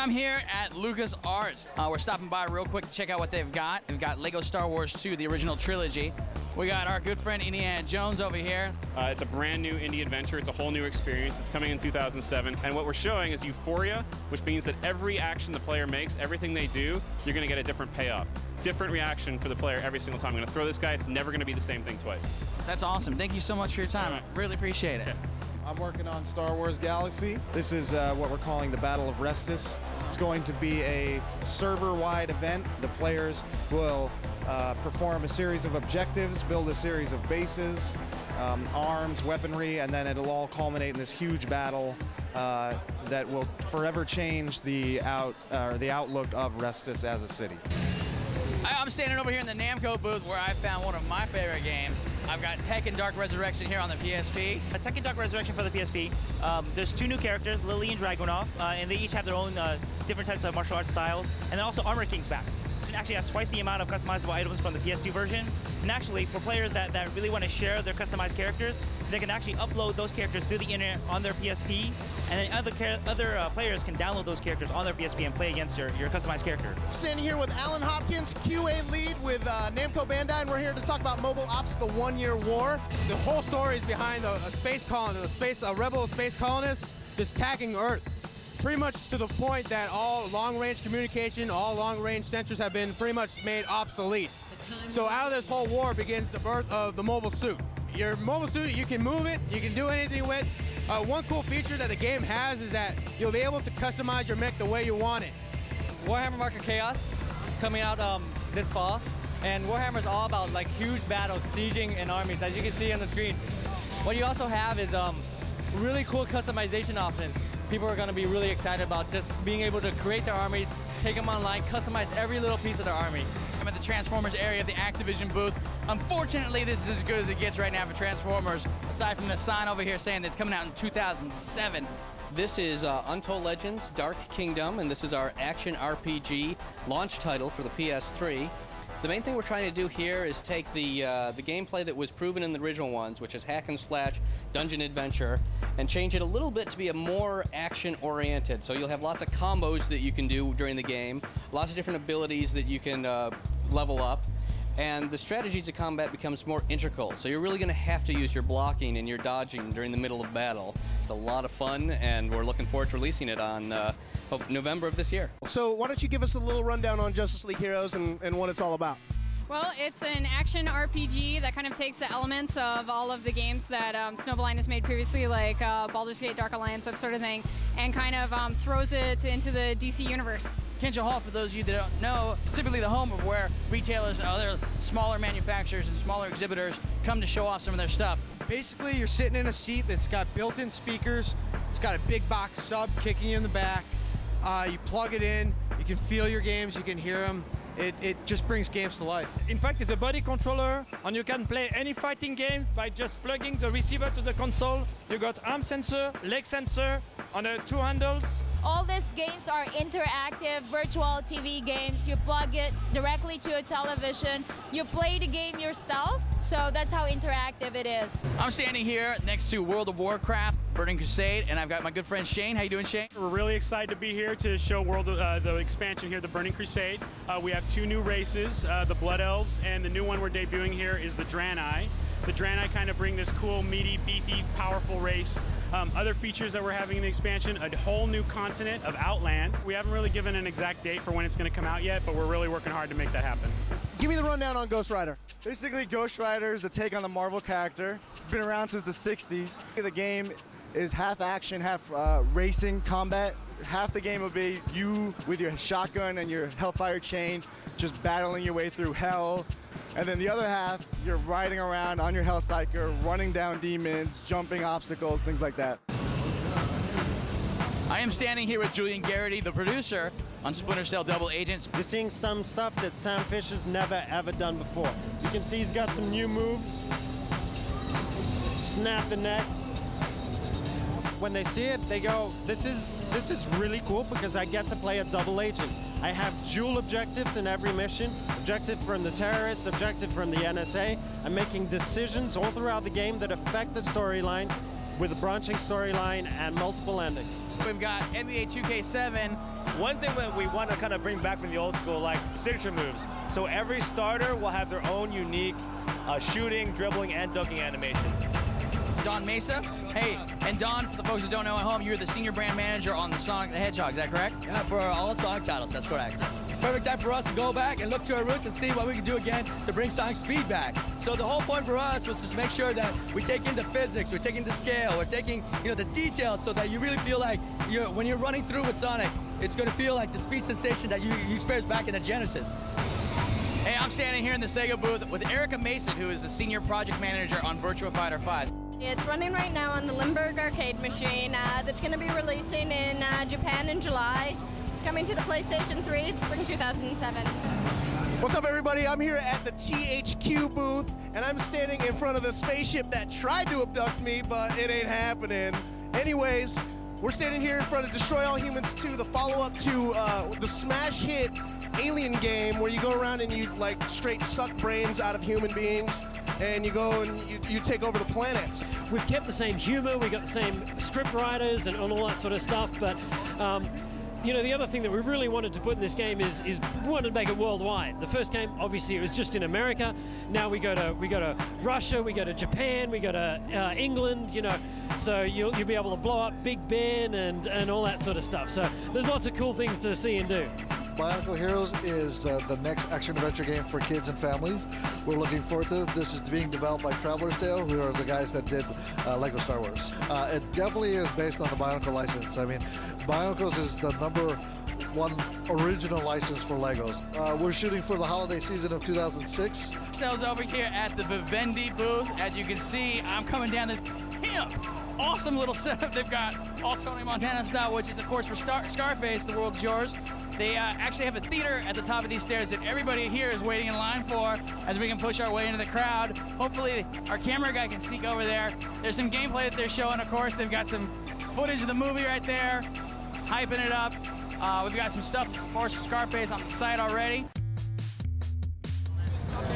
I'm here at LucasArts. We're stopping by real quick to check out what they've got. We've got Lego Star Wars 2, the original trilogy. We got our good friend Indiana Jones over here. It's a brand new indie adventure. It's a whole new experience. It's coming in 2007. And what we're showing is Euphoria, which means that every action the player makes, everything they do, you're going to get a different payoff. Different reaction for the player every single time. I'm going to throw this guy. It's never going to be the same thing twice. That's awesome. Thank you so much for your time. Right. Really appreciate it. Yeah. I'm working on Star Wars Galaxy. This is what we're calling the Battle of Restus. It's going to be a server-wide event. The players will perform a series of objectives, build a series of bases, arms, weaponry, and then it'll all culminate in this huge battle that will forever change the outlook of Restus as a city. I'm standing over here in the Namco booth where I found one of my favorite games. I've got Tekken Dark Resurrection here on the PSP. Tekken Dark Resurrection for the PSP. There's two new characters, Lily and Dragunov, and they each have their own different types of martial arts styles. And then also Armor King's back. It actually has twice the amount of customizable items from the PS2 version. And actually, for players that really want to share their customized characters, they can actually upload those characters through the internet on their PSP, and then other players can download those characters on their PSP and play against your customized character. I'm standing here with Alan Hopkins, QA lead with Namco Bandai, and we're here to talk about Mobile Ops: The One-Year War. The whole story is behind a space colonist, a rebel space colonist just attacking Earth. Pretty much to the point that all long-range communication, all long-range sensors have been pretty much made obsolete. So out of this whole war begins the birth of the mobile suit. Your mobile suit, you can move it, you can do anything with. One cool feature that the game has is that you'll be able to customize your mech the way you want it. Warhammer Mark of Chaos coming out this fall, and Warhammer is all about like huge battles, sieging and armies, as you can see on the screen. What you also have is really cool customization options. People are going to be really excited about just being able to create their armies, take them online, customize every little piece of their army. I'm at the Transformers area of the Activision booth. Unfortunately, this is as good as it gets right now for Transformers, aside from the sign over here saying that it's coming out in 2007. This is Untold Legends Dark Kingdom, and this is our action RPG launch title for the PS3. The main thing we're trying to do here is take the gameplay that was proven in the original ones, which is hack and slash, dungeon adventure, and change it a little bit to be a more action-oriented. So you'll have lots of combos that you can do during the game, lots of different abilities that you can level up, and the strategies of combat becomes more integral. So you're really going to have to use your blocking and your dodging during the middle of battle. It's a lot of fun, and we're looking forward to releasing it on November of this year. So why don't you give us a little rundown on Justice League Heroes and what it's all about? Well, it's an action RPG that kind of takes the elements of all of the games that Snowblind has made previously, like Baldur's Gate, Dark Alliance, that sort of thing, and kind of throws it into the DC universe. Kensho Hall, for those of you that don't know, is typically the home of where retailers and other smaller manufacturers and smaller exhibitors come to show off some of their stuff. Basically, you're sitting in a seat that's got built-in speakers, it's got a big box sub kicking you in the back, you plug it in, you can feel your games, you can hear them. It just brings games to life. In fact, it's a body controller, and you can play any fighting games by just plugging the receiver to the console. You got arm sensor, leg sensor, and two handles. All these games are interactive virtual TV games. You plug it directly to a television. You play the game yourself, so that's how interactive it is. I'm standing here next to World of Warcraft, Burning Crusade, and I've got my good friend Shane. How you doing, Shane? We're really excited to be here to show the expansion here, the Burning Crusade. We have two new races, the Blood Elves, and the new one we're debuting here is the Draenei. The Draenei kind of bring this cool, meaty, beefy, powerful race. Other features that we're having in the expansion, a whole new continent of Outland. We haven't really given an exact date for when it's going to come out yet, but we're really working hard to make that happen. Give me the rundown on Ghost Rider. Basically, Ghost Rider is a take on the Marvel character. It's been around since the 60s. The game is half action, half racing, combat. Half the game will be you with your shotgun and your Hellfire chain just battling your way through hell. And then the other half, you're riding around on your Hellcyker, running down demons, jumping obstacles, things like that. I am standing here with Julian Garrity, the producer on Splinter Cell Double Agents. You're seeing some stuff that Sam Fish has never ever done before. You can see he's got some new moves. Snap the neck. When they see it, they go, this is really cool because I get to play a double agent. I have dual objectives in every mission. Objective from the terrorists, objective from the NSA. I'm making decisions all throughout the game that affect the storyline. with a branching storyline and multiple endings. We've got NBA 2K7. One thing that we want to kind of bring back from the old school, like signature moves. So every starter will have their own unique shooting, dribbling, and dunking animation. Don Mesa. Hey, and Don, for the folks that don't know at home, you're the senior brand manager on the Sonic the Hedgehog, is that correct? Yeah, for all Sonic titles, that's correct. It's perfect time for us to go back and look to our roots and see what we can do again to bring Sonic speed back. So the whole point for us was to make sure that we take in the physics, we're taking the scale, we're taking the details so that you really feel like when you're running through with Sonic, it's going to feel like the speed sensation that you experienced back in the Genesis. Hey, I'm standing here in the Sega booth with Erica Mason, who is the senior project manager on Virtua Fighter 5. It's running right now on the Limburg arcade machine that's going to be releasing in Japan in July. It's coming to the PlayStation 3 spring 2007. What's up, everybody? I'm here at the THQ booth, and I'm standing in front of the spaceship that tried to abduct me, but it ain't happening. Anyways, we're standing here in front of Destroy All Humans 2, the follow-up to the smash hit Alien game where you go around and you like straight suck brains out of human beings, and you go and you take over the planets. We've kept the same humor, we got the same script writers and all that sort of stuff, but the other thing that we really wanted to put in this game is we wanted to make it worldwide. The first game, obviously, it was just in America. Now we go to Russia, we go to Japan, we go to England, so you'll be able to blow up Big Ben and all that sort of stuff. So there's lots of cool things to see and do. Bionicle Heroes is the next action-adventure game for kids and families. We're looking forward to it. This is being developed by Traveler's Tale, who are the guys that did Lego Star Wars. It definitely is based on the Bionicle license. I mean, Bionicles is the #1 original license for Legos. We're shooting for the holiday season of 2006. Ourselves over here at the Vivendi booth. As you can see, I'm coming down this awesome little setup they've got, all Tony Montana style, which is, of course, for Scarface, The World's Yours. They actually have a theater at the top of these stairs that everybody here is waiting in line for as we can push our way into the crowd. Hopefully, our camera guy can sneak over there. There's some gameplay that they're showing, of course. They've got some footage of the movie right there, hyping it up. We've got some stuff, of course, Scarface on the site already.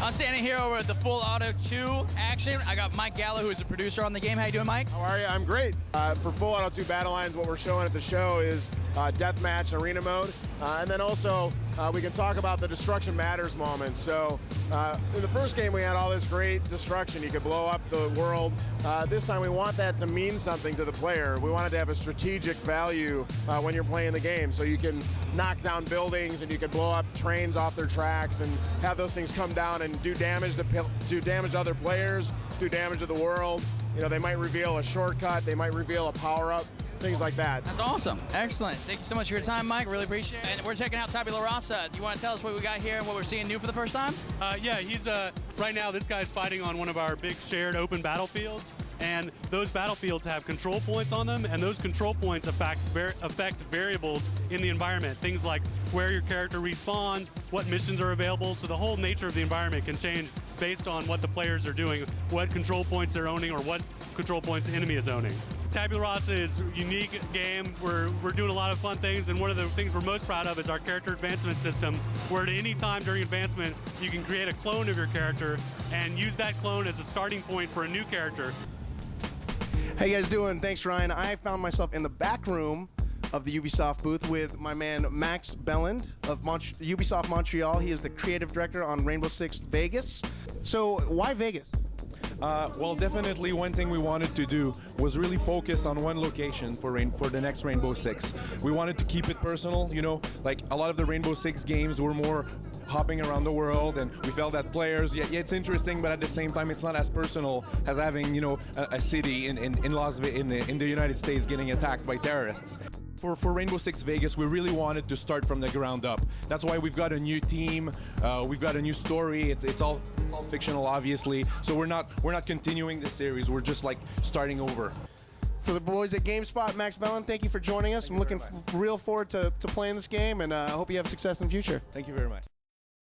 I'm standing here over at the Full Auto 2 action. I got Mike Gallo, who is a producer on the game. How you doing, Mike? How are you? I'm great. For Full Auto 2 Battle Lines, what we're showing at the show is deathmatch arena mode. And then also, we can talk about the Destruction Matters moments. So, in the first game, we had all this great destruction. You could blow up the world. This time, we want that to mean something to the player. We want it to have a strategic value when you're playing the game. So you can knock down buildings and you can blow up trains off their tracks and have those things come down and do damage to other players, do damage to the world. They might reveal a shortcut, they might reveal a power-up, things like that. That's awesome. Excellent. Thank you so much for your time, Mike. Really appreciate it. And we're checking out Tabula Rasa. Do you want to tell us what we got here and what we're seeing new for the first time? Yeah, he's right now this guy's fighting on one of our big shared open battlefields. And those battlefields have control points on them, and those control points affect variables in the environment. Things like where your character respawns, what missions are available, so the whole nature of the environment can change based on what the players are doing, what control points they're owning, or what control points the enemy is owning. Tabula Rasa is a unique game. We're doing a lot of fun things, and one of the things we're most proud of is our character advancement system, where at any time during advancement, you can create a clone of your character and use that clone as a starting point for a new character. How you guys doing? Thanks, Ryan. I found myself in the back room of the Ubisoft booth with my man Max Belland of Ubisoft Montreal. He is the creative director on Rainbow Six Vegas. So why Vegas? Well, definitely one thing we wanted to do was really focus on one location for the next Rainbow Six. We wanted to keep it personal, like a lot of the Rainbow Six games were more hopping around the world, and we felt that players, yeah, it's interesting, but at the same time, it's not as personal as having, a city in the United States getting attacked by terrorists. For Rainbow Six Vegas, we really wanted to start from the ground up. That's why we've got a new team, we've got a new story. It's all fictional, obviously. So we're not continuing the series. We're just like starting over. For the boys at Gamespot, Max Belland, thank you for joining us. I'm looking real forward to playing this game, and I hope you have success in the future. Thank you very much.